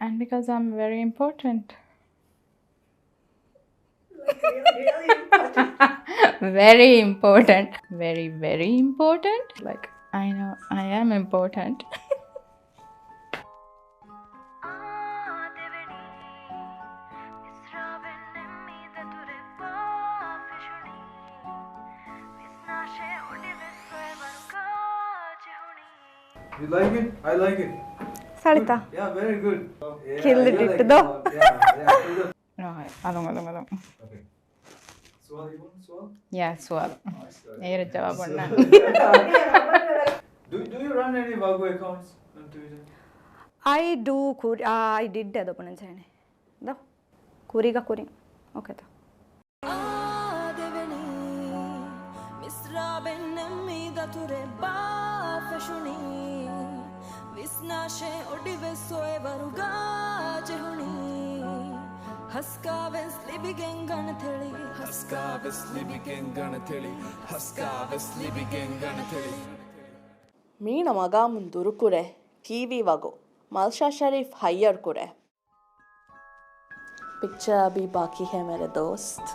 And because I'm very important. Like really important. Very important. Very, very important. Like, I know I am important. You like it? I like it. Salita. Good. Yeah, very good. Yeah, Killed you it like though. Yeah. No, adong. Okay. Swal, you want swal? Yeah, swal. Nice. Era jawab unna. Do you run any Vago accounts on Twitter? I do I did ಅದು ಪುನಂಚನೆ the ಕುರಿಗ ಕುರಿ okay ತ ಮೀನ ಮಗ ಮುಂದುರು ಕುರೆ ಕಿವಿ ವಗೋ मलशा शरीफ higher कुरे picture अभी बाकी है मेरे दोस्त